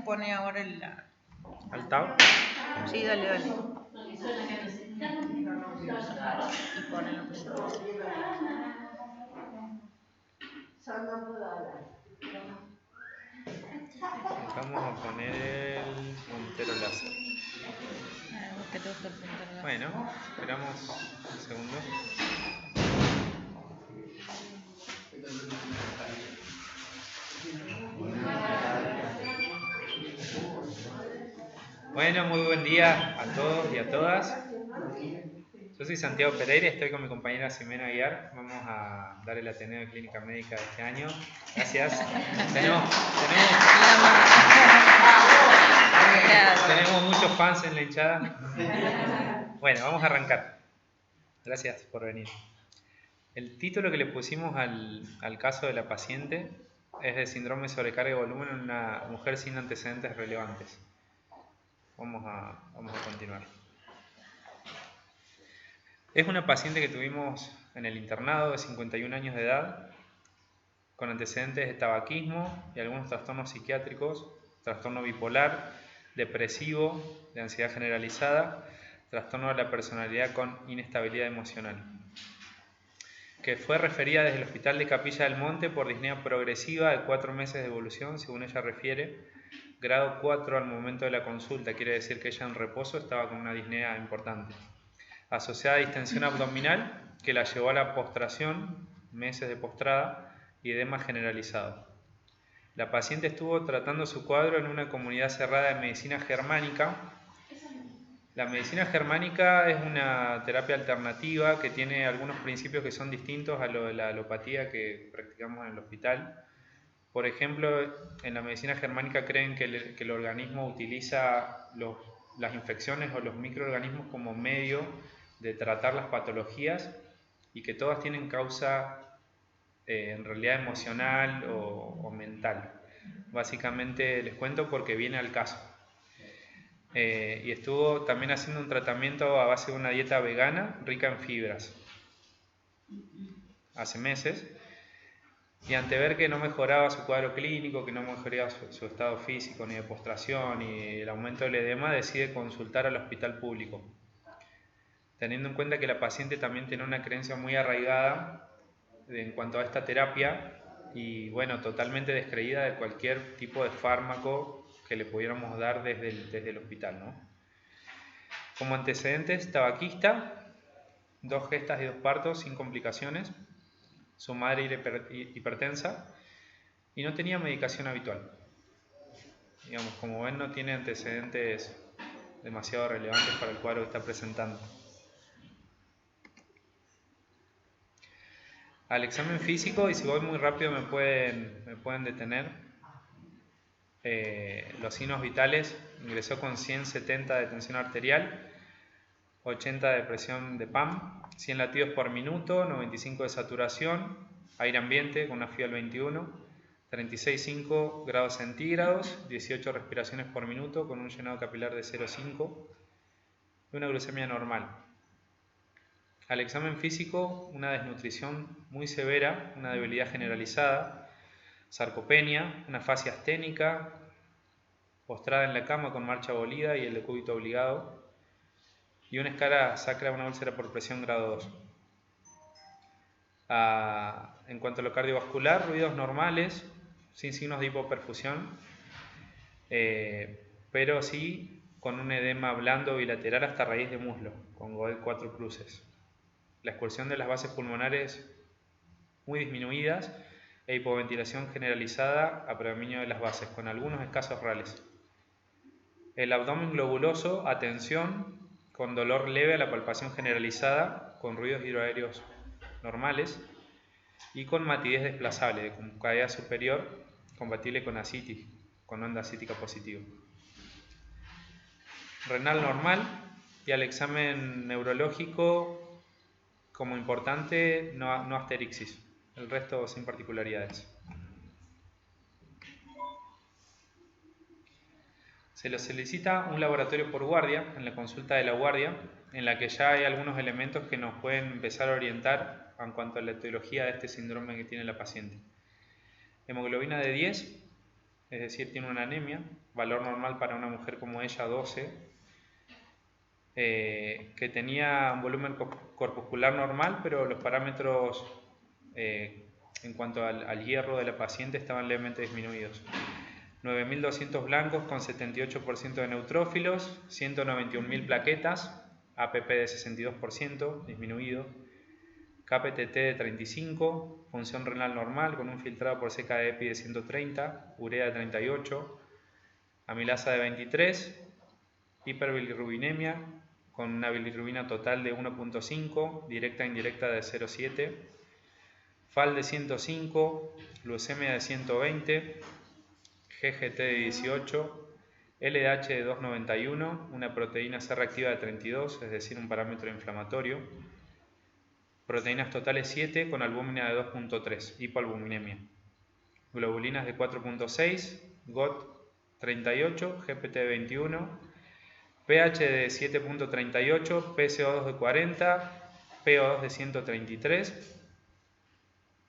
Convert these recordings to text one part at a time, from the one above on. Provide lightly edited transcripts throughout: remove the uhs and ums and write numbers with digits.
pone ahora ¿Al tab? Sí, dale. Y pone lo que se Vamos a poner el puntero láser. Bueno, esperamos un segundo. Bueno, muy buen día a todos y a todas. Yo soy Santiago Pereira y estoy con mi compañera Ximena Aguiar. Vamos a dar el Ateneo de Clínica Médica de este año. Gracias. Tenemos muchos fans en la hinchada. Bueno, vamos a arrancar. Gracias por venir. El título que le pusimos al caso de la paciente es de síndrome de sobrecarga de volumen en una mujer sin antecedentes relevantes. Vamos a continuar. Es una paciente que tuvimos en el internado de 51 años de edad, con antecedentes de tabaquismo y algunos trastornos psiquiátricos, trastorno bipolar, depresivo, de ansiedad generalizada, trastorno de la personalidad con inestabilidad emocional, que fue referida desde el Hospital de Capilla del Monte por disnea progresiva de 4 meses de evolución, según ella refiere, grado 4 al momento de la consulta, quiere decir que ella en reposo estaba con una disnea importante, asociada a distensión abdominal que la llevó a la postración, meses de postrada y edema generalizado. La paciente estuvo tratando su cuadro en una comunidad cerrada de medicina germánica. La medicina germánica es una terapia alternativa que tiene algunos principios que son distintos a lo de la alopatía que practicamos en el hospital. Por ejemplo, en la medicina germánica creen que el organismo utiliza las infecciones o los microorganismos como medio de tratar las patologías y que todas tienen causa en realidad emocional o mental. Básicamente les cuento porque viene al caso. Y estuvo también haciendo un tratamiento a base de una dieta vegana rica en fibras hace meses. Y ante ver que no mejoraba su cuadro clínico, que no mejoraba su estado físico, ni de postración, ni el aumento del edema, decide consultar al hospital público. Teniendo en cuenta que la paciente también tiene una creencia muy arraigada en cuanto a esta terapia y, bueno, totalmente descreída de cualquier tipo de fármaco que le pudiéramos dar desde el hospital, ¿no? Como antecedentes, tabaquista, 2 gestas y 2 partos sin complicaciones. Su madre hipertensa y no tenía medicación habitual. Digamos, como ven, no tiene antecedentes demasiado relevantes para el cuadro que está presentando. Al examen físico, y si voy muy rápido me pueden detener, los signos vitales: ingresó con 170 de tensión arterial, 80 de presión de PAM, 100 latidos por minuto, 95 de saturación, aire ambiente con una FIO al 21, 36,5 grados centígrados, 18 respiraciones por minuto con un llenado capilar de 0,5 y una glucemia normal. Al examen físico, una desnutrición muy severa, una debilidad generalizada, sarcopenia, una fascia asténica, postrada en la cama con marcha abolida y el decúbito obligado, y una escala sacra, una úlcera por presión grado 2. En cuanto a lo cardiovascular, ruidos normales, sin signos de hipoperfusión, pero sí con un edema blando bilateral hasta raíz de muslo, con GOEL 4 cruces. La expulsión de las bases pulmonares muy disminuidas e hipoventilación generalizada a predominio de las bases, con algunos escasos rales. El abdomen globuloso a tensión, con dolor leve a la palpación generalizada, con ruidos hidroaéreos normales y con matidez desplazable de concavidad superior compatible con ascitis, con onda ascítica positiva. Renal normal, y al examen neurológico como importante no asterixis, el resto sin particularidades. Se le solicita un laboratorio por guardia en la consulta de la guardia, en la que ya hay algunos elementos que nos pueden empezar a orientar en cuanto a la etiología de este síndrome que tiene la paciente. Hemoglobina de 10, es decir, tiene una anemia, valor normal para una mujer como ella 12, que tenía un volumen corpuscular normal, pero los parámetros en cuanto al hierro de la paciente estaban levemente disminuidos. 9.200 blancos con 78% de neutrófilos, 191.000 plaquetas, APP de 62%, disminuido, KPTT de 35, función renal normal con un filtrado por seca de EPI de 130, urea de 38, amilasa de 23, hiperbilirrubinemia con una bilirrubina total de 1.5, directa e indirecta de 0.7, FAL de 105, glucemia de 120, GGT de 18, LDH de 291, una proteína C reactiva de 32, es decir, un parámetro inflamatorio, proteínas totales 7 con albúmina de 2.3, hipoalbuminemia, globulinas de 4.6, GOT 38, GPT de 21, pH de 7.38, PCO2 de 40, PO2 de 133,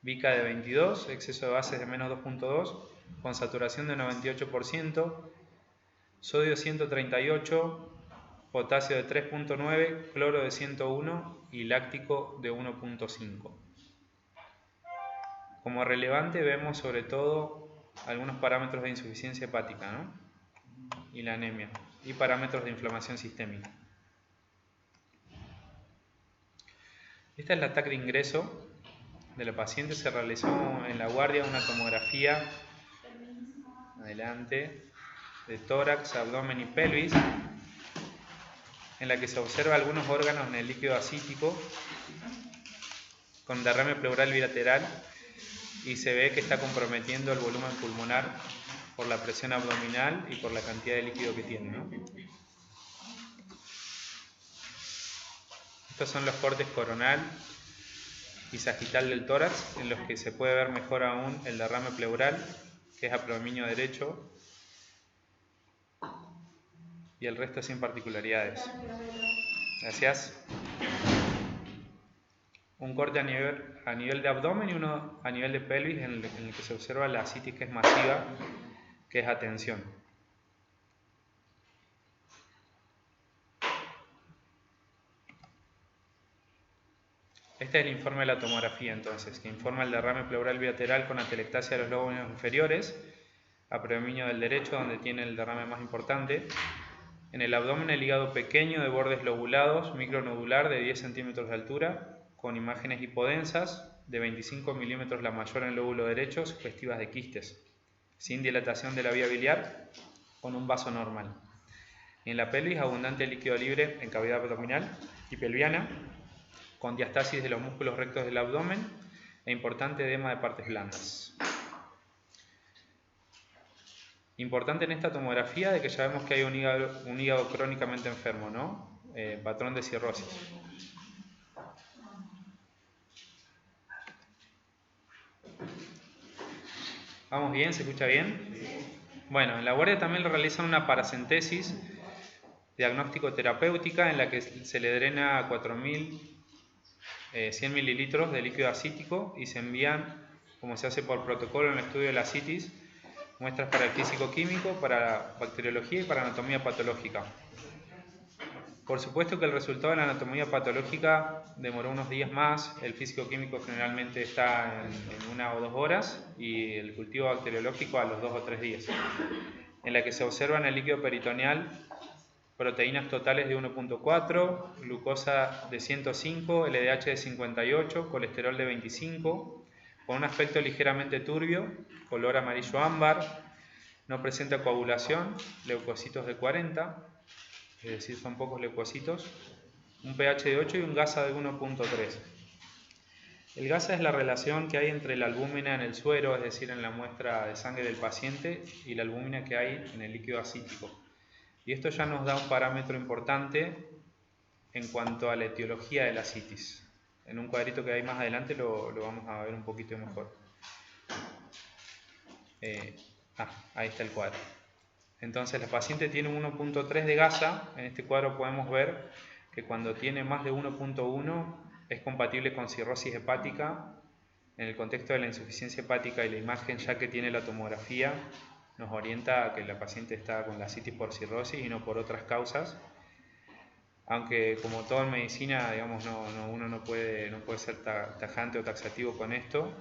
VICA de 22, exceso de bases de menos 2.2, con saturación de 98%, sodio 138, potasio de 3.9, cloro de 101 y láctico de 1.5. Como relevante vemos sobre todo algunos parámetros de insuficiencia hepática, ¿no? Y la anemia, y parámetros de inflamación sistémica. Esta es la TAC de ingreso de la paciente. Se realizó en la guardia una tomografía, adelante, de tórax, abdomen y pelvis, en la que se observa algunos órganos en el líquido acítico con derrame pleural bilateral y se ve que está comprometiendo el volumen pulmonar por la presión abdominal y por la cantidad de líquido que tiene, ¿no? Estos son los cortes coronal y sagital del tórax, en los que se puede ver mejor aún el derrame pleural, que es a predominio derecho, y el resto sin particularidades. Gracias. Un corte a nivel de abdomen y uno a nivel de pelvis, en el que se observa la ascitis, que es masiva, que es atención. Este es el informe de la tomografía, entonces, que informa el derrame pleural bilateral con atelectasia de los lóbulos inferiores, a predominio del derecho, donde tiene el derrame más importante. En el abdomen, el hígado pequeño de bordes lobulados, micronodular de 10 centímetros de altura, con imágenes hipodensas, de 25 milímetros la mayor en el lóbulo derecho, sugestivas de quistes, sin dilatación de la vía biliar, con un vaso normal. En la pelvis, abundante líquido libre en cavidad abdominal y pelviana, con diastasis de los músculos rectos del abdomen e importante edema de partes blandas. Importante en esta tomografía de que ya vemos que hay un hígado crónicamente enfermo, ¿no? Patrón de cirrosis. ¿Vamos bien? ¿Se escucha bien? Bueno, en la guardia también le realizan una paracentesis diagnóstico terapéutica, en la que se le drena 4.100 mililitros de líquido acítico y se envían, como se hace por protocolo en el estudio de la ascitis, muestras para el físico-químico, para bacteriología y para anatomía patológica. Por supuesto que el resultado de la anatomía patológica demoró unos días más, el físico-químico generalmente está en 1 o 2 horas y el cultivo bacteriológico a los 2 o 3 días, en la que se observa en el líquido peritoneal proteínas totales de 1.4, glucosa de 105, LDH de 58, colesterol de 25, con un aspecto ligeramente turbio, color amarillo ámbar, no presenta coagulación, leucocitos de 40, es decir, son pocos leucocitos, un pH de 8 y un GASA de 1.3. El GASA es la relación que hay entre la albúmina en el suero, es decir, en la muestra de sangre del paciente, y la albúmina que hay en el líquido acítico. Y esto ya nos da un parámetro importante en cuanto a la etiología de la ascitis. En un cuadrito que hay más adelante lo vamos a ver un poquito mejor. Ahí está el cuadro. Entonces la paciente tiene 1.3 de GASA. En este cuadro podemos ver que cuando tiene más de 1.1 es compatible con cirrosis hepática. En el contexto de la insuficiencia hepática y la imagen ya que tiene la tomografía, nos orienta a que la paciente está con la ascitis por cirrosis y no por otras causas. Aunque como todo en medicina, digamos, uno no puede ser tajante o taxativo con esto,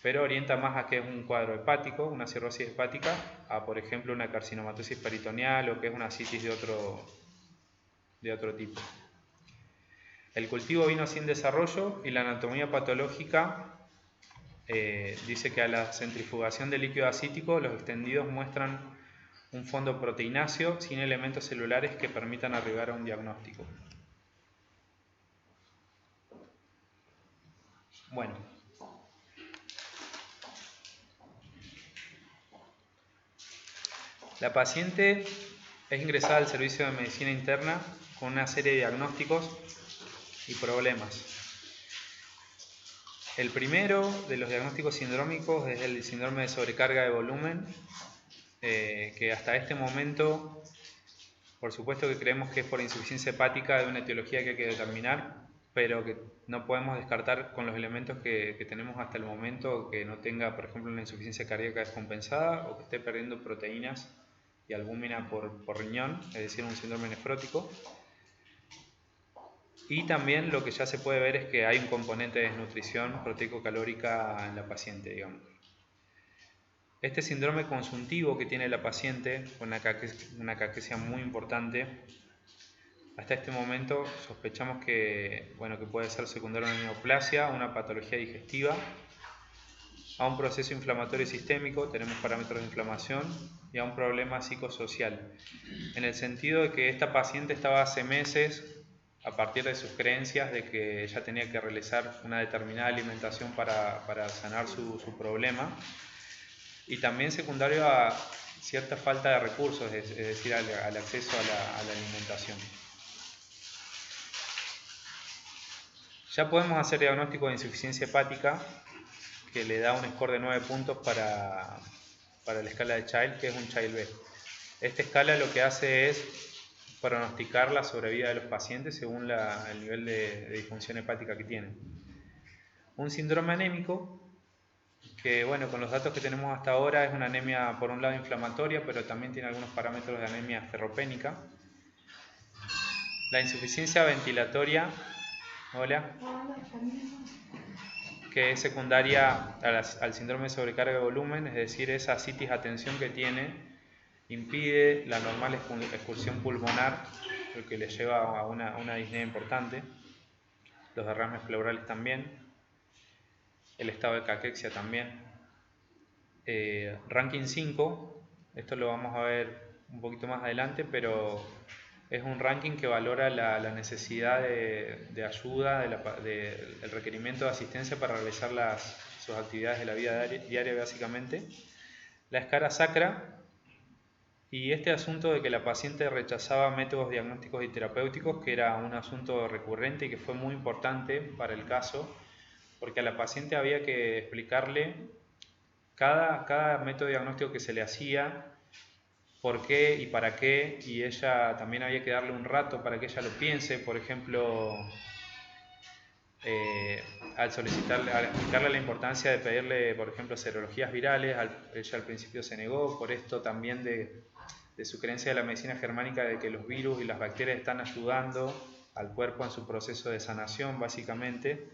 pero orienta más a que es un cuadro hepático, una cirrosis hepática, a por ejemplo una carcinomatosis peritoneal o que es una ascitis de otro tipo. El cultivo vino sin desarrollo y la anatomía patológica dice que a la centrifugación del líquido acítico los extendidos muestran un fondo proteináceo sin elementos celulares que permitan arribar a un diagnóstico. Bueno, la paciente es ingresada al servicio de medicina interna con una serie de diagnósticos y problemas. El primero de los diagnósticos sindrómicos es el síndrome de sobrecarga de volumen, que hasta este momento, por supuesto que creemos que es por insuficiencia hepática de una etiología que hay que determinar, pero que no podemos descartar con los elementos que tenemos hasta el momento que no tenga, por ejemplo, una insuficiencia cardíaca descompensada o que esté perdiendo proteínas y albúmina por riñón, es decir, un síndrome nefrótico. Y también lo que ya se puede ver es que hay un componente de desnutrición proteico-calórica en la paciente, digamos. Este síndrome consuntivo que tiene la paciente, con una caquesia muy importante, hasta este momento sospechamos que puede ser secundario a una neoplasia, una patología digestiva, a un proceso inflamatorio sistémico, tenemos parámetros de inflamación, y a un problema psicosocial, en el sentido de que esta paciente estaba hace meses, a partir de sus creencias de que ella tenía que realizar una determinada alimentación para sanar su problema, y también secundario a cierta falta de recursos, es decir, al acceso a la alimentación. Ya podemos hacer diagnóstico de insuficiencia hepática, que le da un score de 9 puntos para la escala de Child, que es un Child B. Esta escala lo que hace es pronosticar la sobrevida de los pacientes según el nivel de disfunción hepática que tienen. Un síndrome anémico, que con los datos que tenemos hasta ahora es una anemia por un lado inflamatoria, pero también tiene algunos parámetros de anemia ferropénica. La insuficiencia ventilatoria, que es secundaria al síndrome de sobrecarga de volumen, es decir, esa ascitis a tensión que tiene impide la normal excursión pulmonar, lo que le lleva a una disnea importante, los derrames pleurales también, el estado de caquexia también. Ranking 5, esto lo vamos a ver un poquito más adelante, pero es un ranking que valora la necesidad de ayuda, el requerimiento de asistencia para realizar sus actividades de la vida diaria básicamente. La escala sacra, y este asunto de que la paciente rechazaba métodos diagnósticos y terapéuticos, que era un asunto recurrente y que fue muy importante para el caso, porque a la paciente había que explicarle cada método diagnóstico que se le hacía, por qué y para qué, y ella también había que darle un rato para que ella lo piense. Por ejemplo, al explicarle la importancia de pedirle, por ejemplo, serologías virales, ella al principio se negó, por esto también de su creencia de la medicina germánica de que los virus y las bacterias están ayudando al cuerpo en su proceso de sanación, básicamente.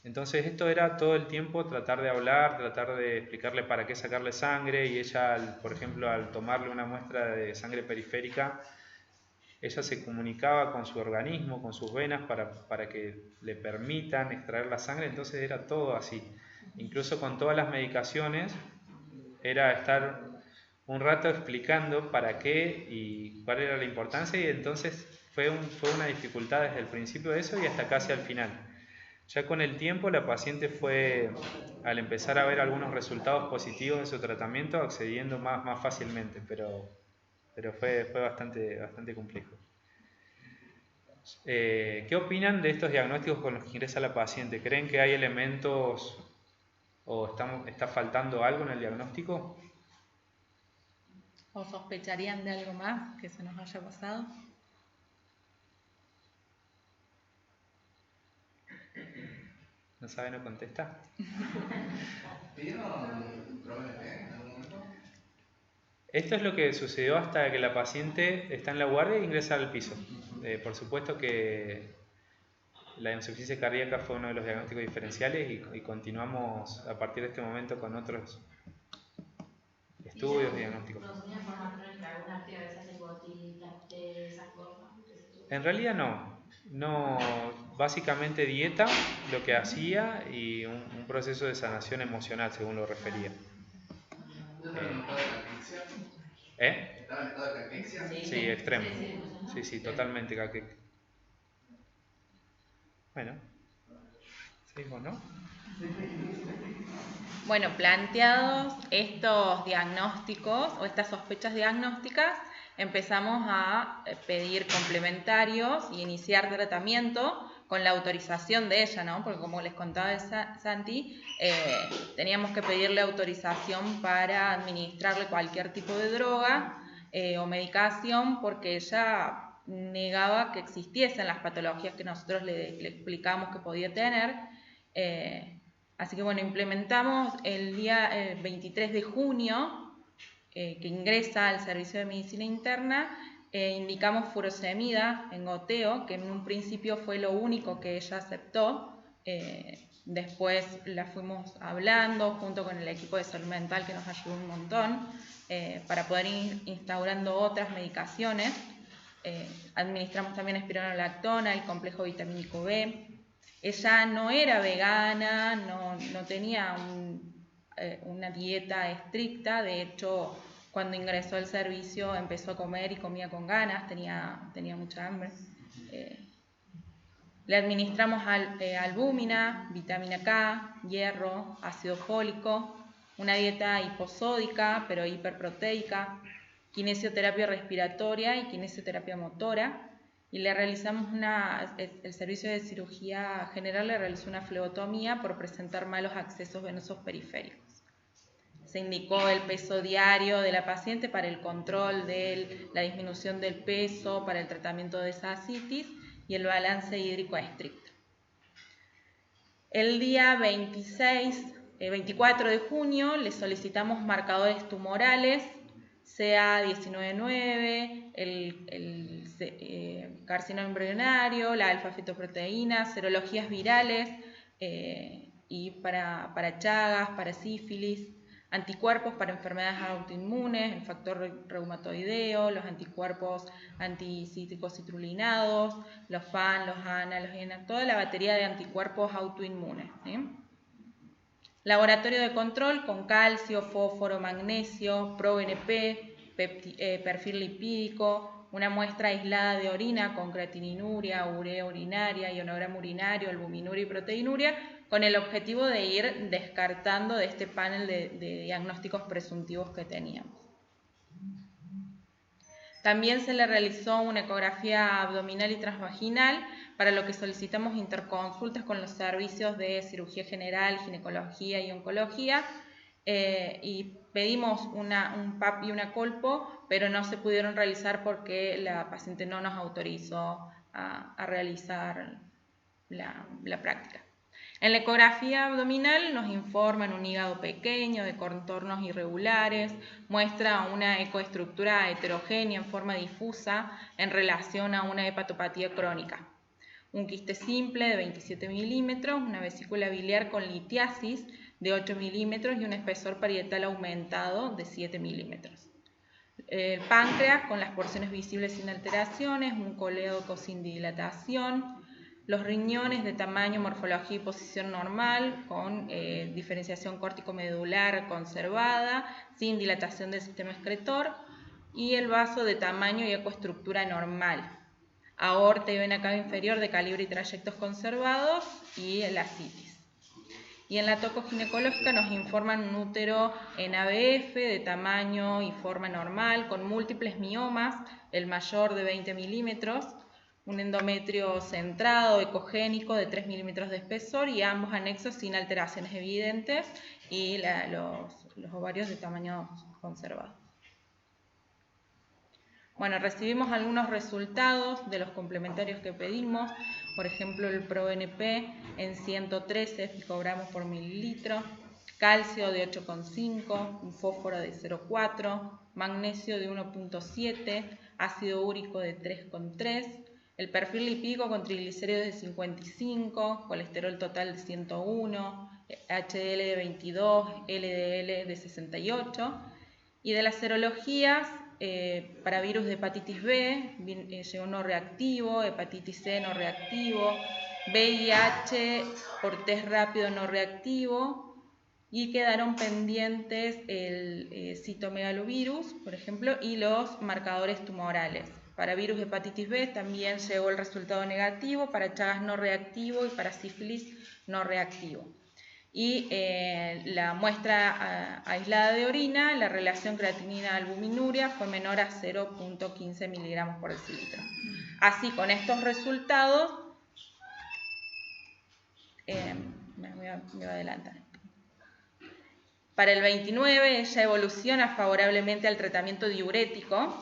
Entonces esto era todo el tiempo tratar de hablar, tratar de explicarle para qué sacarle sangre, y ella, por ejemplo, al tomarle una muestra de sangre periférica, ella se comunicaba con su organismo, con sus venas, para que le permitan extraer la sangre. Entonces era todo así. Incluso con todas las medicaciones, era estar un rato explicando para qué y cuál era la importancia, y entonces fue una dificultad desde el principio de eso y hasta casi al final. Ya con el tiempo la paciente fue, al empezar a ver algunos resultados positivos de su tratamiento, accediendo más fácilmente, pero fue bastante complejo. ¿Qué opinan de estos diagnósticos con los que ingresa la paciente? ¿Creen que hay elementos o está faltando algo en el diagnóstico? ¿O sospecharían de algo más que se nos haya pasado? ¿No sabe, no contesta? ¿Pidieron ProBNP en algún momento? Esto es lo que sucedió hasta que la paciente está en la guardia e ingresa al piso. Por supuesto que la insuficiencia cardíaca fue uno de los diagnósticos diferenciales y continuamos a partir de este momento con otros estudios diagnósticos. En realidad no, básicamente dieta, lo que hacía, y un proceso de sanación emocional, según lo refería. ¿Estaba en estado de caquexia? Sí, extremo. Sí, totalmente caquexia. Bueno, seguimos, ¿no? Bueno, planteados estos diagnósticos o estas sospechas diagnósticas, empezamos a pedir complementarios y iniciar tratamiento con la autorización de ella, ¿no? Porque como les contaba Santi, teníamos que pedirle autorización para administrarle cualquier tipo de droga o medicación, porque ella negaba que existiesen las patologías que nosotros le explicamos que podía tener. Así que bueno, implementamos el día 23 de junio, que ingresa al servicio de medicina interna, indicamos furosemida en goteo, que en un principio fue lo único que ella aceptó. Después la fuimos hablando junto con el equipo de salud mental, que nos ayudó un montón, para poder ir instaurando otras medicaciones. Administramos también espironolactona, el complejo vitamínico B. Ella no era vegana, no tenía una dieta estricta. De hecho, cuando ingresó al servicio empezó a comer y comía con ganas, tenía mucha hambre. Le administramos albúmina, vitamina K, hierro, ácido fólico, una dieta hiposódica pero hiperproteica, kinesioterapia respiratoria y kinesioterapia motora. Y le realizamos el servicio de cirugía general le realizó una flebotomía por presentar malos accesos venosos periféricos. Se indicó el peso diario de la paciente para el control de la disminución del peso, para el tratamiento de esa ascitis y el balance hídrico estricto. El día 24 de junio le solicitamos marcadores tumorales, CA19-9, el carcinoma embrionario, la alfa-fetoproteína, serologías virales y para Chagas, para sífilis, anticuerpos para enfermedades autoinmunes, el factor reumatoideo, los anticuerpos anticítricos citrulinados, los FAN, los ANA, los ENA, toda la batería de anticuerpos autoinmunes, ¿sí? Laboratorio de control con calcio, fósforo, magnesio, ProBNP, perfil lipídico, una muestra aislada de orina con creatininuria, urea urinaria, ionograma urinario, albuminuria y proteinuria, con el objetivo de ir descartando de este panel de diagnósticos presuntivos que teníamos. También se le realizó una ecografía abdominal y transvaginal, para lo que solicitamos interconsultas con los servicios de cirugía general, ginecología y oncología, y pedimos un PAP y una colpo, pero no se pudieron realizar porque la paciente no nos autorizó a realizar la práctica. En la ecografía abdominal nos informan un hígado pequeño de contornos irregulares, muestra una ecoestructura heterogénea en forma difusa en relación a una hepatopatía crónica. Un quiste simple de 27 milímetros, una vesícula biliar con litiasis de 8 milímetros y un espesor parietal aumentado de 7 milímetros. El páncreas con las porciones visibles sin alteraciones, un colédoco sin dilatación, los riñones de tamaño, morfología y posición normal, con diferenciación córtico-medular conservada, sin dilatación del sistema excretor, y el vaso de tamaño y ecoestructura normal. Aorta y vena cava inferior de calibre y trayectos conservados y la ascitis. Y en la tocoginecológica nos informan un útero en ABF de tamaño y forma normal, con múltiples miomas, el mayor de 20 milímetros, un endometrio centrado, ecogénico de 3 milímetros de espesor y ambos anexos sin alteraciones evidentes y los ovarios de tamaño conservado. Bueno, recibimos algunos resultados de los complementarios que pedimos, por ejemplo el ProBNP en 113 picogramos por mililitro, calcio de 8,5, un fósforo de 0,4, magnesio de 1.7, ácido úrico de 3,3, el perfil lipídico con triglicéridos de 55, colesterol total de 101, HDL de 22, LDL de 68. Y de las serologías, para virus de hepatitis B, llegó no reactivo, hepatitis C no reactivo, VIH por test rápido no reactivo, y quedaron pendientes el citomegalovirus, por ejemplo, y los marcadores tumorales. Para virus de hepatitis B también llegó el resultado negativo, para Chagas no reactivo y para sífilis no reactivo. Y la muestra aislada de orina, la relación creatinina-albuminuria fue menor a 0.15 miligramos por decilitro. Así, con estos resultados, me voy a adelantar. Para el 29, ella evoluciona favorablemente al tratamiento diurético,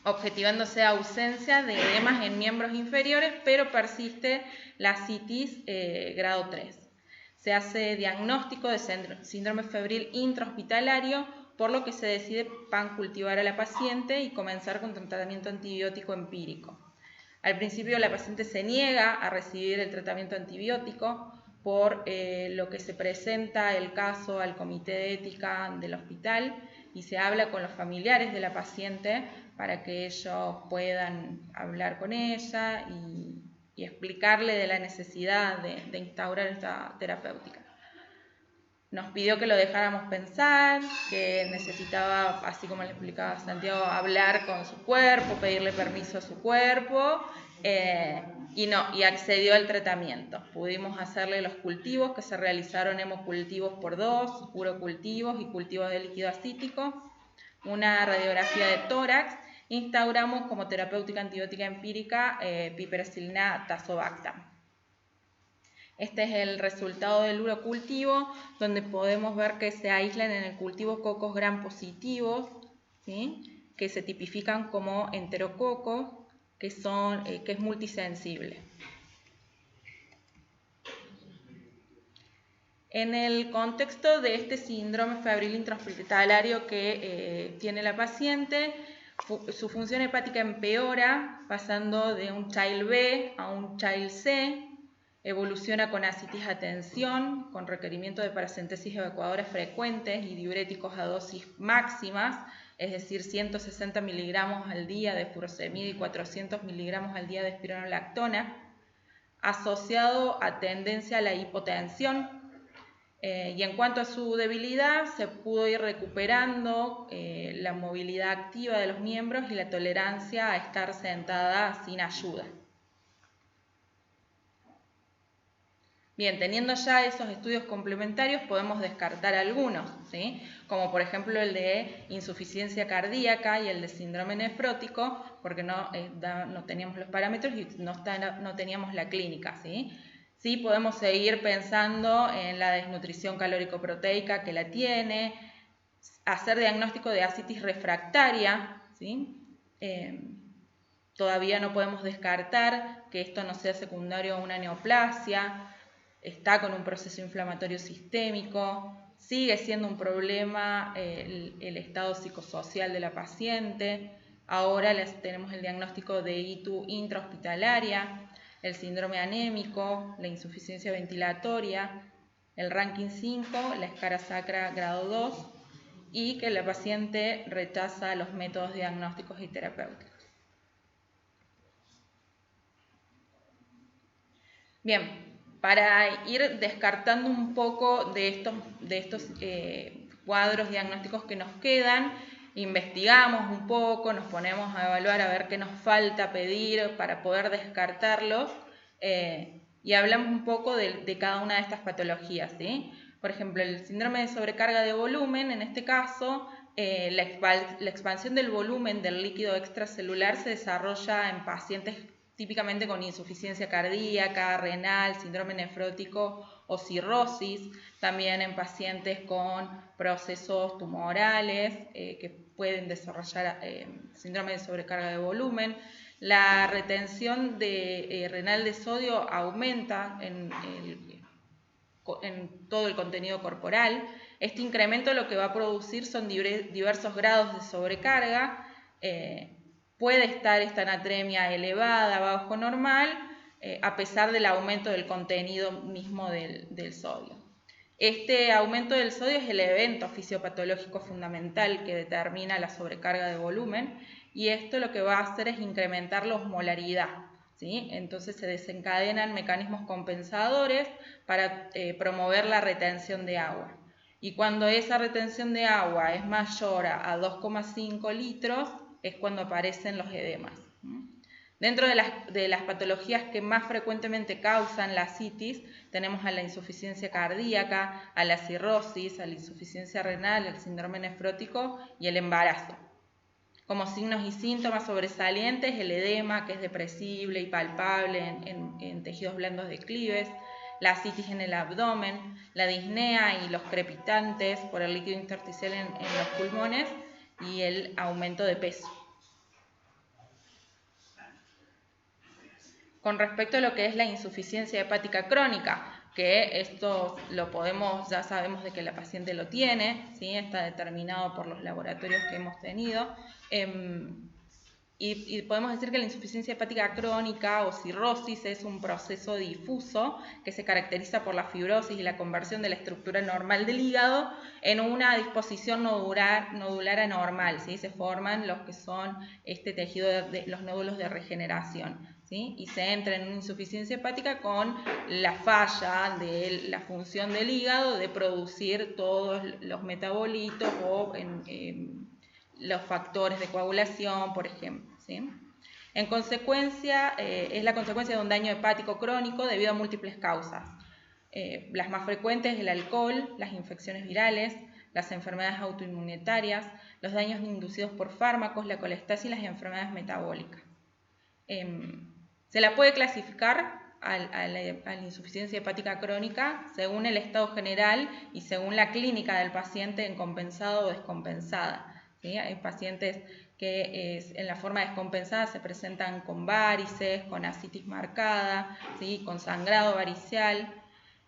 objetivándose ausencia de edemas en miembros inferiores, pero persiste la ascitis grado 3. Se hace diagnóstico de síndrome febril intrahospitalario, por lo que se decide pancultivar a la paciente y comenzar con tratamiento antibiótico empírico. Al principio la paciente se niega a recibir el tratamiento antibiótico, por lo que se presenta el caso al comité de ética del hospital y se habla con los familiares de la paciente para que ellos puedan hablar con ella y explicarle de la necesidad de instaurar esta terapéutica. Nos pidió que lo dejáramos pensar, que necesitaba, así como le explicaba Santiago, hablar con su cuerpo, pedirle permiso a su cuerpo, y accedió al tratamiento. Pudimos hacerle los cultivos que se realizaron, hemocultivos por 2, urocultivos y cultivos de líquido acítico, una radiografía de tórax. Instauramos como terapéutica antibiótica empírica piperacilina tazobactam. Este es el resultado del urocultivo, donde podemos ver que se aíslan en el cultivo cocos gram positivos, ¿sí?, que se tipifican como enterococos, que es multisensible. En el contexto de este síndrome febril intrahospitalario que tiene la paciente, su función hepática empeora, pasando de un child B a un child C, evoluciona con ascitis a tensión, con requerimiento de paracentesis evacuadoras frecuentes y diuréticos a dosis máximas, es decir, 160 miligramos al día de furosemida y 400 miligramos al día de espironolactona, asociado a tendencia a la hipotensión. Y en cuanto a su debilidad, se pudo ir recuperando la movilidad activa de los miembros y la tolerancia a estar sentada sin ayuda. Bien, teniendo ya esos estudios complementarios, podemos descartar algunos, ¿sí?, como por ejemplo el de insuficiencia cardíaca y el de síndrome nefrótico, porque no teníamos los parámetros y no teníamos la clínica, ¿sí? Sí, podemos seguir pensando en la desnutrición calórico-proteica que la tiene, hacer diagnóstico de ascitis refractaria, ¿sí? Todavía no podemos descartar que esto no sea secundario a una neoplasia, está con un proceso inflamatorio sistémico, sigue siendo un problema el estado psicosocial de la paciente. Ahora tenemos el diagnóstico de ITU intrahospitalaria, el síndrome anémico, la insuficiencia ventilatoria, el ranking 5, la escara sacra grado 2 y que la paciente rechaza los métodos diagnósticos y terapéuticos. Bien, para ir descartando un poco de estos cuadros diagnósticos que nos quedan, investigamos un poco, nos ponemos a evaluar a ver qué nos falta pedir para poder descartarlos y hablamos un poco de cada una de estas patologías, ¿sí? Por ejemplo, el síndrome de sobrecarga de volumen, en este caso, la expansión del volumen del líquido extracelular se desarrolla en pacientes típicamente con insuficiencia cardíaca, renal, síndrome nefrótico o cirrosis, también en pacientes con procesos tumorales que pueden desarrollar síndrome de sobrecarga de volumen. La retención renal de sodio aumenta en todo el contenido corporal. Este incremento lo que va a producir son diversos grados de sobrecarga. Puede estar esta anatremia elevada, bajo normal, a pesar del aumento del contenido mismo del sodio. Este aumento del sodio es el evento fisiopatológico fundamental que determina la sobrecarga de volumen, y esto lo que va a hacer es incrementar la osmolaridad, ¿sí? Entonces se desencadenan mecanismos compensadores para promover la retención de agua. Y cuando esa retención de agua es mayor a 2,5 litros, es cuando aparecen los edemas. Dentro de las patologías que más frecuentemente causan la ascitis, tenemos a la insuficiencia cardíaca, a la cirrosis, a la insuficiencia renal, el síndrome nefrótico y el embarazo. Como signos y síntomas sobresalientes, el edema, que es depresible y palpable en tejidos blandos declives, la ascitis en el abdomen, la disnea y los crepitantes por el líquido intersticial en los pulmones y el aumento de peso. Con respecto a lo que es la insuficiencia hepática crónica, que esto ya sabemos de que la paciente lo tiene, ¿sí? Está determinado por los laboratorios que hemos tenido, y podemos decir que la insuficiencia hepática crónica o cirrosis es un proceso difuso que se caracteriza por la fibrosis y la conversión de la estructura normal del hígado en una disposición nodular anormal, ¿sí? Se forman los que son este tejido de los nódulos de regeneración, ¿sí? Y se entra en una insuficiencia hepática con la falla de la función del hígado de producir todos los metabolitos o los factores de coagulación, por ejemplo, ¿sí? En consecuencia, es la consecuencia de un daño hepático crónico debido a múltiples causas. Las más frecuentes, el alcohol, las infecciones virales, las enfermedades autoinmunitarias, los daños inducidos por fármacos, la colestasis y las enfermedades metabólicas. Se la puede clasificar a la insuficiencia hepática crónica según el estado general y según la clínica del paciente en compensada o descompensada, ¿sí? Hay pacientes que en la forma descompensada se presentan con varices, con ascitis marcada, ¿sí? Con sangrado varicial.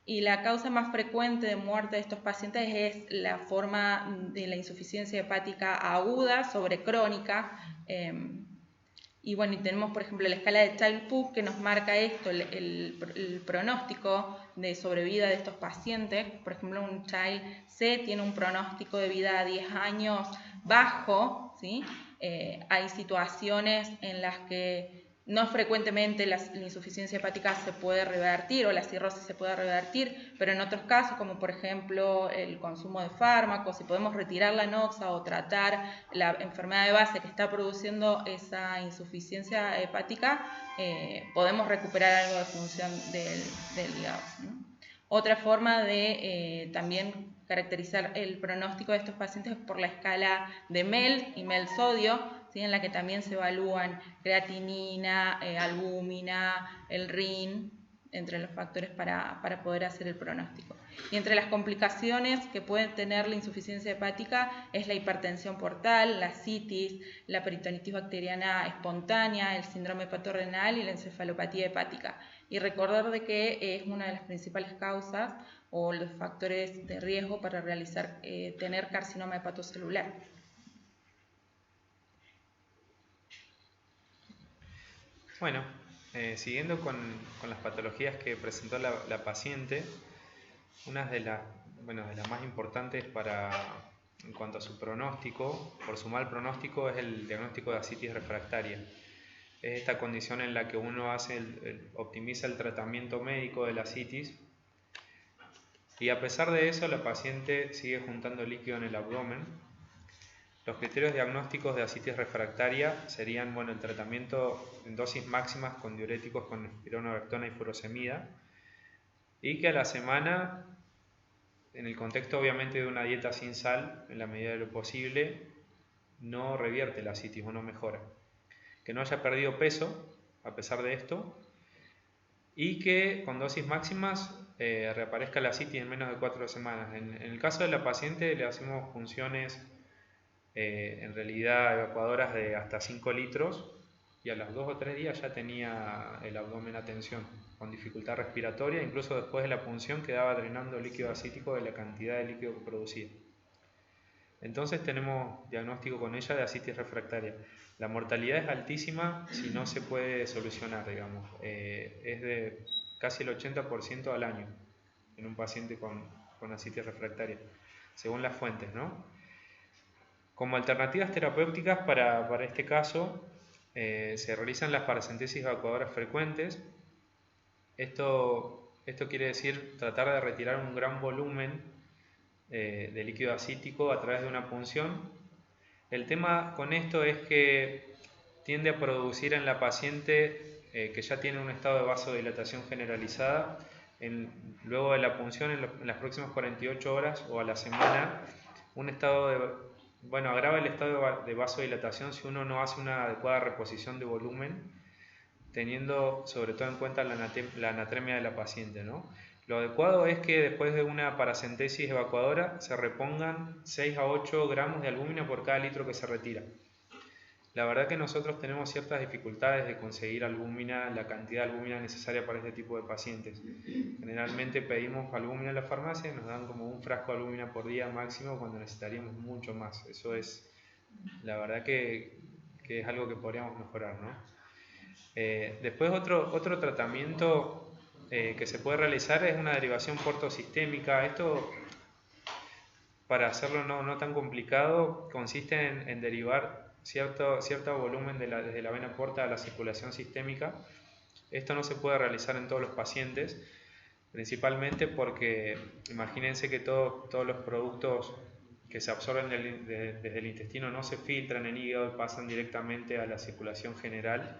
Y la causa más frecuente de muerte de estos pacientes es la forma de la insuficiencia hepática aguda sobre crónica. Y bueno, y tenemos por ejemplo la escala de Child-Pugh que nos marca esto, el pronóstico de sobrevida de estos pacientes. Por ejemplo, un Child-C tiene un pronóstico de vida a 10 años bajo, ¿sí? Hay situaciones en las que no frecuentemente la insuficiencia hepática se puede revertir o la cirrosis se puede revertir, pero en otros casos, como por ejemplo el consumo de fármacos, si podemos retirar la noxa o tratar la enfermedad de base que está produciendo esa insuficiencia hepática, podemos recuperar algo de función del hígado, ¿no? Otra forma de también caracterizar el pronóstico de estos pacientes es por la escala de MELD y MELD-sodio, ¿sí? En la que también se evalúan creatinina, albúmina, el RIN, entre los factores para poder hacer el pronóstico. Y entre las complicaciones que puede tener la insuficiencia hepática es la hipertensión portal, la citis, la peritonitis bacteriana espontánea, el síndrome hepatorrenal y la encefalopatía hepática. Y recordar de que es una de las principales causas o los factores de riesgo para tener carcinoma hepatocelular. Bueno, siguiendo con las patologías que presentó la paciente, una de las más importantes en cuanto a su pronóstico, por su mal pronóstico, es el diagnóstico de ascitis refractaria. Es esta condición en la que uno optimiza el tratamiento médico de la ascitis, y a pesar de eso la paciente sigue juntando líquido en el abdomen. Los criterios diagnósticos de ascitis refractaria serían el tratamiento en dosis máximas con diuréticos con espironolactona y furosemida, y que a la semana, en el contexto obviamente de una dieta sin sal, en la medida de lo posible, no revierte la ascitis o no mejora. Que no haya perdido peso a pesar de esto, y que con dosis máximas reaparezca la ascitis en menos de 4 semanas. En el caso de la paciente le hacemos funciones en realidad evacuadoras de hasta 5 litros, y a los 2 o 3 días ya tenía el abdomen a tensión, con dificultad respiratoria, incluso después de la punción quedaba drenando líquido ascítico de la cantidad de líquido que producía. Entonces tenemos diagnóstico con ella de ascitis refractaria. La mortalidad es altísima si no se puede solucionar, digamos. Es de casi el 80% al año en un paciente con ascitis refractaria, según las fuentes, ¿no? Como alternativas terapéuticas para este caso, se realizan las paracentesis evacuadoras frecuentes. Esto quiere decir tratar de retirar un gran volumen de líquido ascítico a través de una punción. El tema con esto es que tiende a producir en la paciente que ya tiene un estado de vasodilatación generalizada, luego de la punción en las próximas 48 horas o a la semana, un estado agrava el estado de vasodilatación si uno no hace una adecuada reposición de volumen, teniendo sobre todo en cuenta la anatremia de la paciente, ¿no? Lo adecuado es que después de una paracentesis evacuadora se repongan 6 a 8 gramos de albúmina por cada litro que se retira. La verdad que nosotros tenemos ciertas dificultades de conseguir albúmina, la cantidad de albúmina necesaria para este tipo de pacientes. Generalmente pedimos albúmina en la farmacia y nos dan como un frasco de albúmina por día máximo cuando necesitaríamos mucho más. Eso es, la verdad que es algo que podríamos mejorar, ¿no? Después otro tratamiento que se puede realizar es una derivación portosistémica. Esto, para hacerlo no tan complicado, consiste en derivar cierto volumen desde la vena porta a la circulación sistémica. Esto no se puede realizar en todos los pacientes, principalmente porque imagínense que todos los productos que se absorben desde el intestino no se filtran en hígado y pasan directamente a la circulación general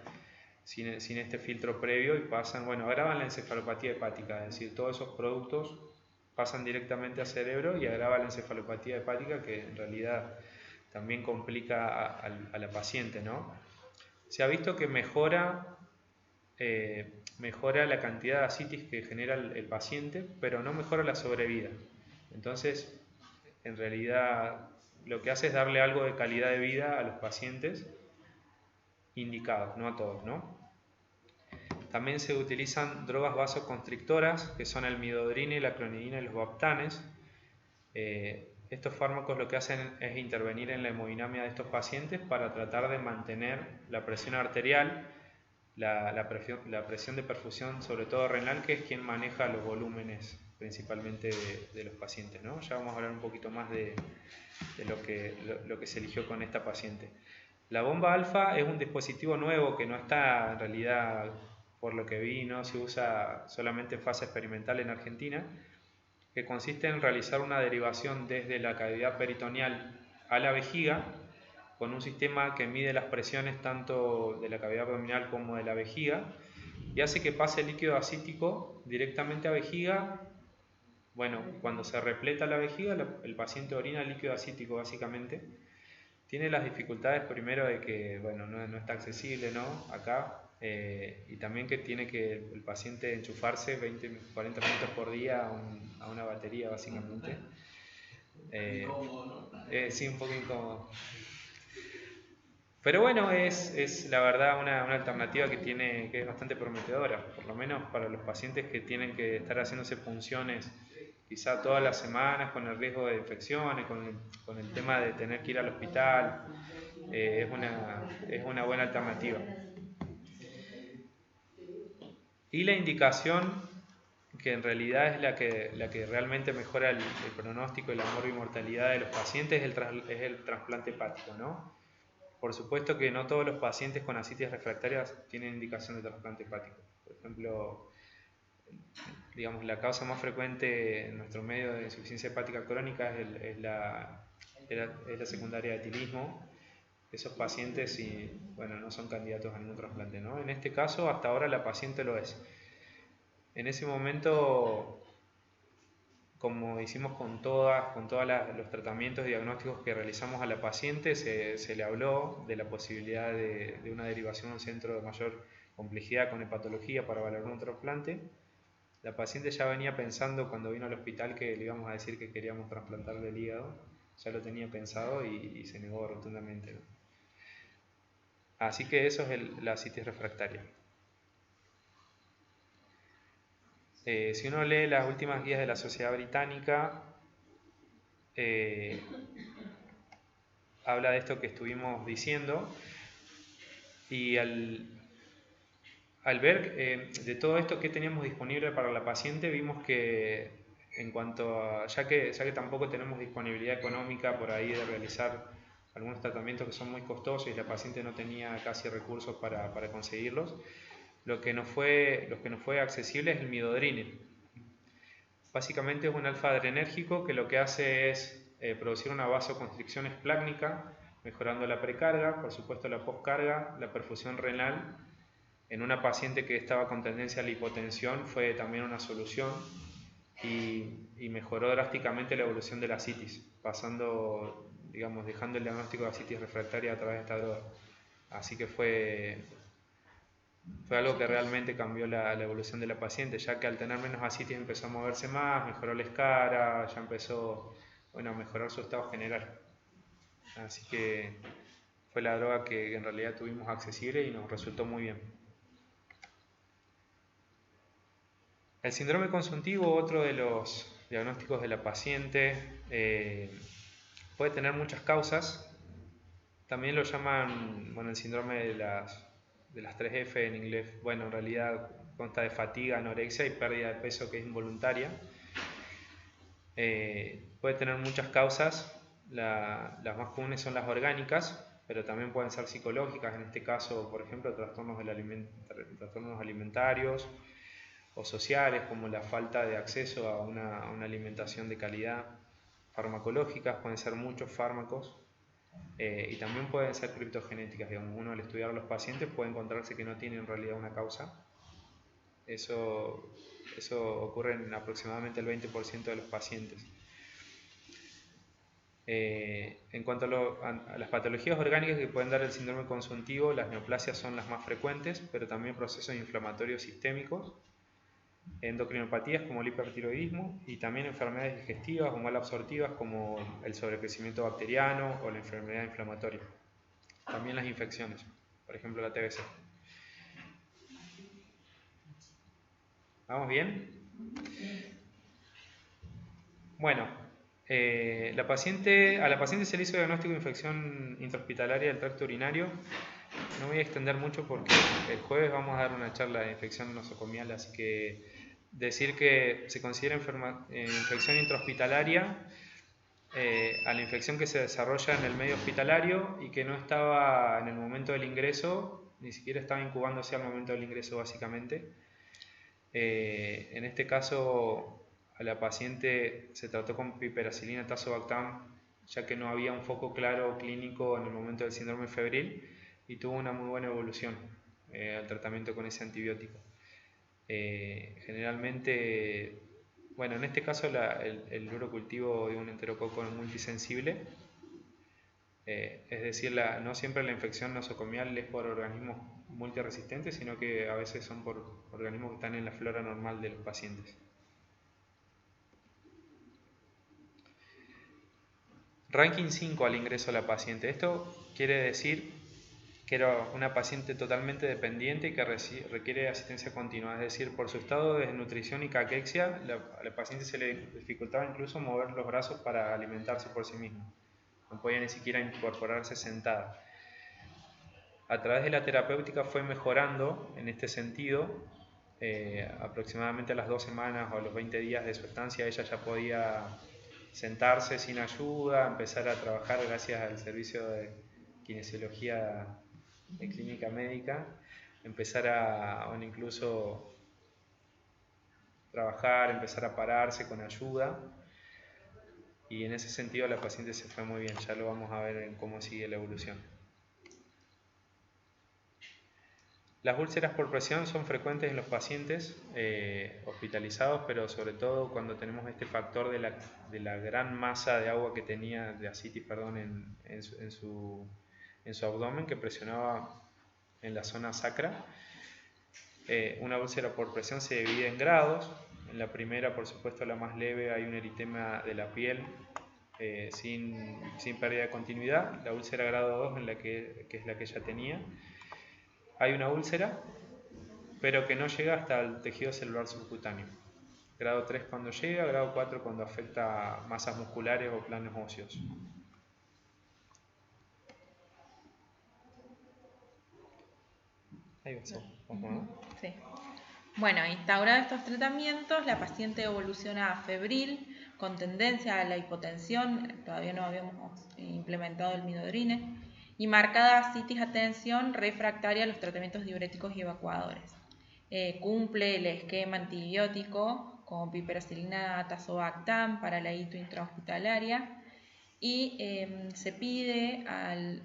sin este filtro previo y agravan la encefalopatía hepática, es decir, todos esos productos pasan directamente al cerebro y agrava la encefalopatía hepática, que en realidad también complica a la paciente, ¿no? Se ha visto que mejora la cantidad de ascitis que genera el paciente, pero no mejora la sobrevida. Entonces, en realidad, lo que hace es darle algo de calidad de vida a los pacientes indicados, no a todos, ¿no? También se utilizan drogas vasoconstrictoras, que son el midodrine, la clonidina y los baptanes. Estos fármacos lo que hacen es intervenir en la hemodinamia de estos pacientes para tratar de mantener la presión arterial, la presión de perfusión, sobre todo renal, que es quien maneja los volúmenes principalmente de los pacientes, ¿no? Ya vamos a hablar un poquito más de lo que se eligió con esta paciente. La bomba alfa es un dispositivo nuevo que no está, en realidad, por lo que vi, no se usa solamente en fase experimental en Argentina, que consiste en realizar una derivación desde la cavidad peritoneal a la vejiga con un sistema que mide las presiones tanto de la cavidad abdominal como de la vejiga y hace que pase el líquido ascítico directamente a vejiga. Bueno, cuando se repleta la vejiga, el paciente orina líquido ascítico básicamente. Tiene las dificultades primero de que no está accesible, ¿no? Acá, y también que tiene que el paciente enchufarse 20-40 minutos por día a una batería básicamente. Sí, un poco incómodo. Pero bueno, es la verdad una alternativa que es bastante prometedora, por lo menos para los pacientes que tienen que estar haciéndose punciones quizá todas las semanas con el riesgo de infecciones, con el tema de tener que ir al hospital. Es una buena alternativa. Y la indicación, que en realidad es la que realmente mejora el pronóstico y la mortalidad de los pacientes, es el trasplante hepático, ¿no? Por supuesto que no todos los pacientes con ascitis refractarias tienen indicación de trasplante hepático. Por ejemplo, digamos, la causa más frecuente en nuestro medio de insuficiencia hepática crónica es la secundaria de etilismo. Esos pacientes no son candidatos a ningún trasplante, ¿no? En este caso, hasta ahora la paciente lo es. En ese momento, como hicimos con todos los tratamientos diagnósticos que realizamos a la paciente, se le habló de la posibilidad de una derivación a un centro de mayor complejidad con hepatología para valorar un trasplante. La paciente ya venía pensando cuando vino al hospital que le íbamos a decir que queríamos trasplantarle el hígado, ya lo tenía pensado y se negó rotundamente, ¿no? Así que eso es la asitis refractaria. Si uno lee las últimas guías de la Sociedad Británica, habla de esto que estuvimos diciendo, y al ver de todo esto que teníamos disponible para la paciente, vimos que en cuanto a, ya que tampoco tenemos disponibilidad económica por ahí de realizar algunos tratamientos que son muy costosos y la paciente no tenía casi recursos para conseguirlos, lo que nos fue accesible es el midodrine. Básicamente es un alfa-adrenérgico que lo que hace es producir una vasoconstricción esplácnica, mejorando la precarga, por supuesto la postcarga, la perfusión renal. En una paciente que estaba con tendencia a la hipotensión fue también una solución y mejoró drásticamente la evolución de la asitis, pasando, digamos, dejando el diagnóstico de asitis refractaria a través de esta droga. Así que fue algo que realmente cambió la evolución de la paciente, ya que al tener menos asitis empezó a moverse más, mejoró la escara, ya empezó a mejorar su estado general. Así que fue la droga que en realidad tuvimos accesible y nos resultó muy bien. El síndrome consuntivo, otro de los diagnósticos de la paciente, puede tener muchas causas. También lo llaman, el síndrome de las 3F en inglés. En realidad consta de fatiga, anorexia y pérdida de peso que es involuntaria. Puede tener muchas causas. Las más comunes son las orgánicas, pero también pueden ser psicológicas. En este caso, por ejemplo, trastornos alimentarios o sociales, como la falta de acceso a una alimentación de calidad. Farmacológicas, pueden ser muchos fármacos. Y también pueden ser criptogenéticas. Digamos, uno al estudiar a los pacientes puede encontrarse que no tiene en realidad una causa. Eso ocurre en aproximadamente el 20% de los pacientes. En cuanto a las patologías orgánicas que pueden dar el síndrome consuntivo, las neoplasias son las más frecuentes, pero también procesos inflamatorios sistémicos, endocrinopatías como el hipertiroidismo y también enfermedades digestivas o malabsortivas como el sobrecrecimiento bacteriano o la enfermedad inflamatoria. También las infecciones, por ejemplo la TBC. ¿Vamos bien? A la paciente se le hizo diagnóstico de infección intrahospitalaria del tracto urinario. No voy a extender mucho porque el jueves vamos a dar una charla de infección nosocomial, así que decir que se considera infección intrahospitalaria a la infección que se desarrolla en el medio hospitalario y que no estaba en el momento del ingreso, ni siquiera estaba incubándose al momento del ingreso básicamente. En este caso a la paciente se trató con piperacilina tazobactam, ya que no había un foco claro clínico en el momento del síndrome febril y tuvo una muy buena evolución al tratamiento con ese antibiótico. Generalmente, en este caso el urocultivo de un enterococo multisensible, es decir, no siempre la infección nosocomial es por organismos multiresistentes, sino que a veces son por organismos que están en la flora normal de los pacientes. Ranking 5 al ingreso a la paciente. Esto quiere decir que era una paciente totalmente dependiente y que requiere asistencia continua, es decir, por su estado de desnutrición y caquexia, a la paciente se le dificultaba incluso mover los brazos para alimentarse por sí misma. No podía ni siquiera incorporarse sentada. A través de la terapéutica fue mejorando en este sentido. Aproximadamente a las 2 semanas o a los 20 días de su estancia ella ya podía sentarse sin ayuda, empezar a trabajar gracias al servicio de kinesiología de clínica médica, empezar a incluso trabajar, empezar a pararse con ayuda, y en ese sentido la paciente se fue muy bien. Ya lo vamos a ver en cómo sigue la evolución. Las úlceras por presión son frecuentes en los pacientes hospitalizados, pero sobre todo cuando tenemos este factor de la gran masa de agua que tenía, de asitis, en su abdomen, que presionaba en la zona sacra. Una úlcera por presión se divide en grados. En la primera, por supuesto la más leve, hay un eritema de la piel sin pérdida de continuidad. La úlcera grado 2, que es la que ella tenía. Hay una úlcera, pero que no llega hasta el tejido celular subcutáneo. Grado 3 cuando llega, grado 4 cuando afecta masas musculares o planos óseos. Ahí va, ¿no? Sí. Bueno, instaurados estos tratamientos, la paciente evoluciona febril, con tendencia a la hipotensión, todavía no habíamos implementado el midodrine, y marcada citis a tensión refractaria a los tratamientos diuréticos y evacuadores. Cumple el esquema antibiótico con piperacilina tazobactam para la hito intrahospitalaria, y se pide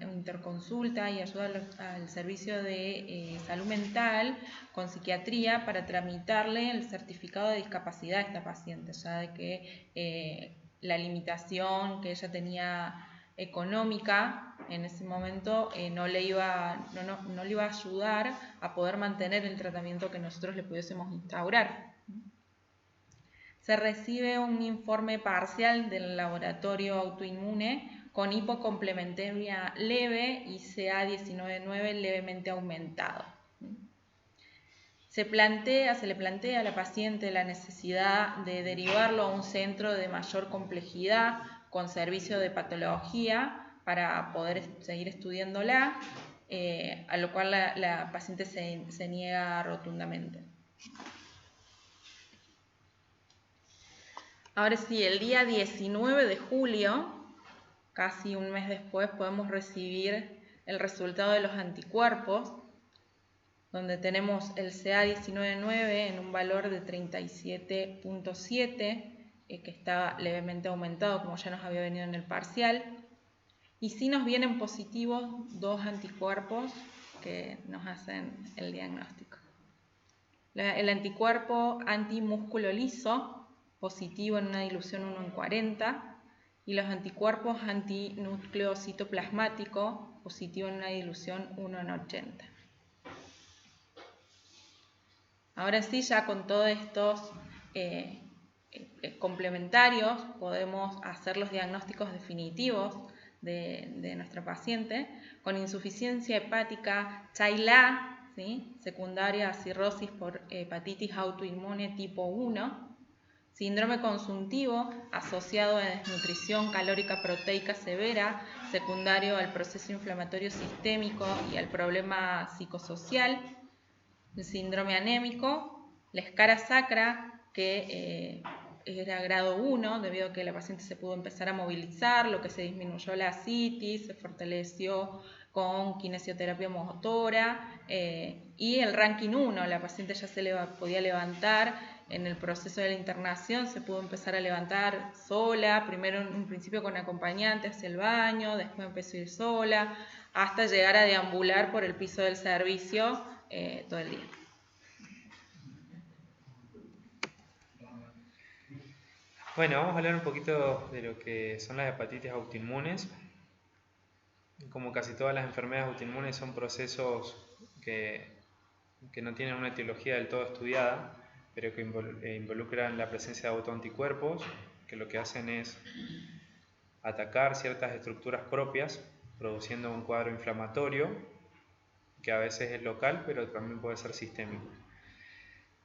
interconsulta y ayuda al servicio de salud mental con psiquiatría para tramitarle el certificado de discapacidad a esta paciente, ya de que la limitación que ella tenía económica en ese momento no le iba a ayudar a poder mantener el tratamiento que nosotros le pudiésemos instaurar. Se recibe un informe parcial del laboratorio autoinmune con hipocomplementaria leve y CA19-9 levemente aumentado. Se le plantea a la paciente la necesidad de derivarlo a un centro de mayor complejidad con servicio de patología para poder seguir estudiándola, a lo cual la paciente se niega rotundamente. Ahora sí, el día 19 de julio, casi un mes después, podemos recibir el resultado de los anticuerpos, donde tenemos el CA19-9 en un valor de 37.7, que está levemente aumentado, como ya nos había venido en el parcial, y sí nos vienen positivos dos anticuerpos que nos hacen el diagnóstico. El anticuerpo antimúsculo liso, positivo en una dilución 1 en 40, y los anticuerpos antinúcleo citoplasmático, positivo en una dilución 1 en 80. Ahora sí, ya con todos estos complementarios podemos hacer los diagnósticos definitivos de nuestra paciente con insuficiencia hepática CHAI-LA, ¿sí?, secundaria a cirrosis por hepatitis autoinmune tipo 1, síndrome consuntivo asociado a desnutrición calórica proteica severa, secundario al proceso inflamatorio sistémico y al problema psicosocial, el síndrome anémico, la escara sacra, que era grado 1, debido a que la paciente se pudo empezar a movilizar, lo que se disminuyó la citis, se fortaleció con kinesioterapia motora, y el ranking 1, la paciente ya se podía levantar. En el proceso de la internación se pudo empezar a levantar sola, primero en un principio con acompañante hacia el baño, después empezó a ir sola, hasta llegar a deambular por el piso del servicio todo el día. Bueno, vamos a hablar un poquito de lo que son las hepatitis autoinmunes. Como casi todas las enfermedades autoinmunes, son procesos que no tienen una etiología del todo estudiada, pero que involucran la presencia de autoanticuerpos, que lo que hacen es atacar ciertas estructuras propias, produciendo un cuadro inflamatorio, que a veces es local, pero también puede ser sistémico.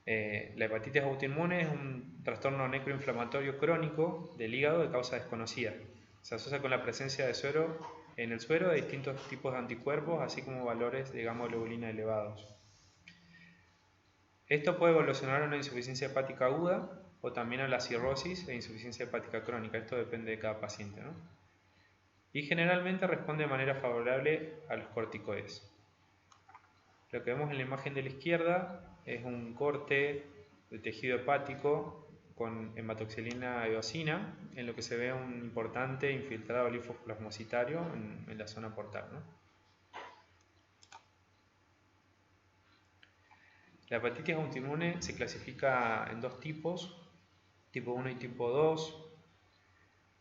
La hepatitis autoinmune es un trastorno necroinflamatorio crónico del hígado de causa desconocida. Se asocia con la presencia de suero en el suero de distintos tipos de anticuerpos, así como valores de gamma globulina elevados. Esto puede evolucionar a una insuficiencia hepática aguda o también a la cirrosis e insuficiencia hepática crónica. Esto depende de cada paciente, ¿no? Y generalmente responde de manera favorable a los corticoides. Lo que vemos en la imagen de la izquierda es un corte de tejido hepático con hematoxilina eosina, en lo que se ve un importante infiltrado linfoplasmocitario en la zona portal, ¿no? La hepatitis autoinmune se clasifica en dos tipos, tipo 1 y tipo 2.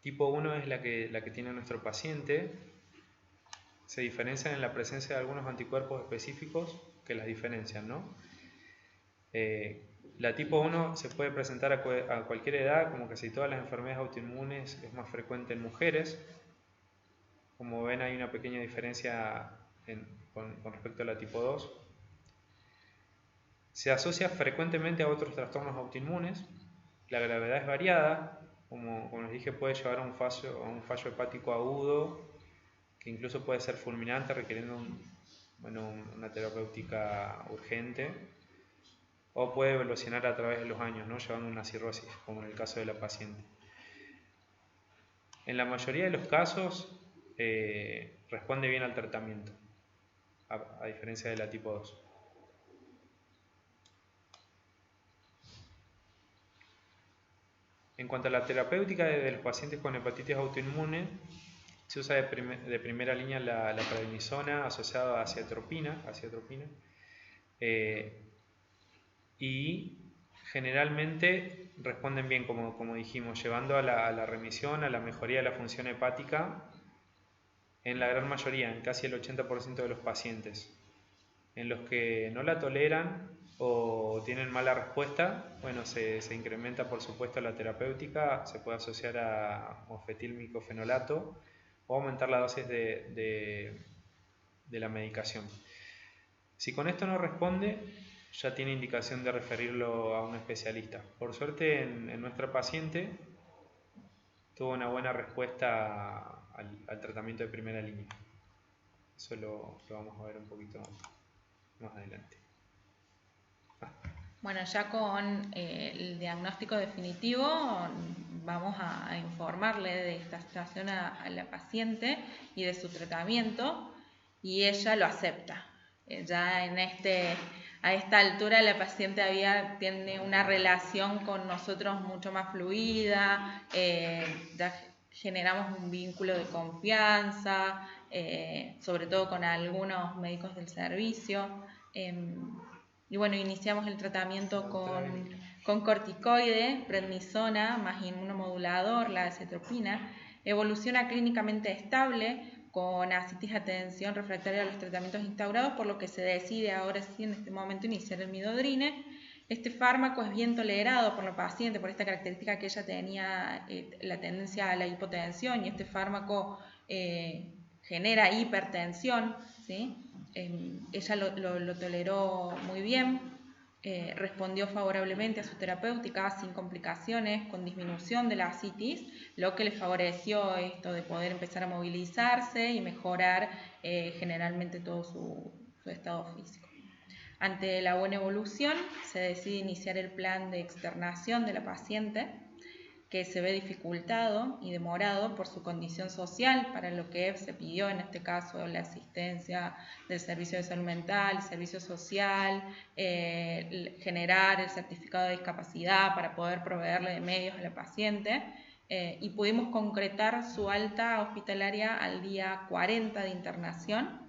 Tipo 1 es la que tiene nuestro paciente. Se diferencian en la presencia de algunos anticuerpos específicos que las diferencian, ¿no? La tipo 1 se puede presentar a cualquier edad, como casi todas las enfermedades autoinmunes, es más frecuente en mujeres. Como ven, hay una pequeña diferencia con respecto a la tipo 2. Se asocia frecuentemente a otros trastornos autoinmunes. La gravedad es variada, como les dije, puede llevar a un fallo hepático agudo, que incluso puede ser fulminante, requiriendo una terapéutica urgente, o puede evolucionar a través de los años, ¿no? Llevando a una cirrosis, como en el caso de la paciente. En la mayoría de los casos responde bien al tratamiento, a diferencia de la tipo 2. En cuanto a la terapéutica de los pacientes con hepatitis autoinmune, se usa de primera línea la prednisona asociada a aciatropina, y generalmente responden bien, como dijimos, llevando a la remisión, a la mejoría de la función hepática en la gran mayoría, en casi el 80% de los pacientes. En los que no la toleran o tienen mala respuesta, se incrementa por supuesto la terapéutica, se puede asociar a mofetilmicofenolato o aumentar la dosis de la medicación. Si con esto no responde, ya tiene indicación de referirlo a un especialista. Por suerte, en nuestra paciente tuvo una buena respuesta al tratamiento de primera línea. Eso lo vamos a ver un poquito más adelante. Bueno, ya con el diagnóstico definitivo vamos a informarle de esta situación a la paciente y de su tratamiento, y ella lo acepta. Ya a esta altura la paciente tiene una relación con nosotros mucho más fluida, ya generamos un vínculo de confianza, sobre todo con algunos médicos del servicio. Y bueno, iniciamos el tratamiento con corticoide, prednisona, más inmunomodulador, la acetropina. Evoluciona clínicamente estable, con ascitis a tensión refractaria a los tratamientos instaurados, por lo que se decide ahora sí en este momento iniciar el midodrine. Este fármaco es bien tolerado por la paciente por esta característica que ella tenía la tendencia a la hipotensión, y este fármaco genera hipertensión, ¿sí? Ella lo toleró muy bien, respondió favorablemente a su terapéutica sin complicaciones, con disminución de la ascitis, lo que le favoreció esto de poder empezar a movilizarse y mejorar generalmente todo su estado físico. Ante la buena evolución, se decide iniciar el plan de externación de la paciente, que se ve dificultado y demorado por su condición social, para lo que se pidió en este caso la asistencia del Servicio de Salud Mental, Servicio Social, generar el certificado de discapacidad para poder proveerle de medios a la paciente, y pudimos concretar su alta hospitalaria al día 40 de internación,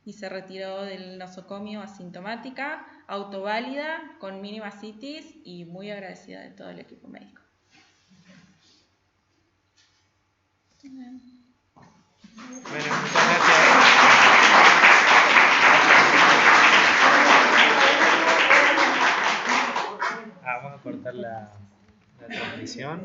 y se retiró del nosocomio asintomática, autoválida, con mínima ascitis y muy agradecida de todo el equipo médico. Bueno, muchas gracias. Vamos a cortar la transmisión.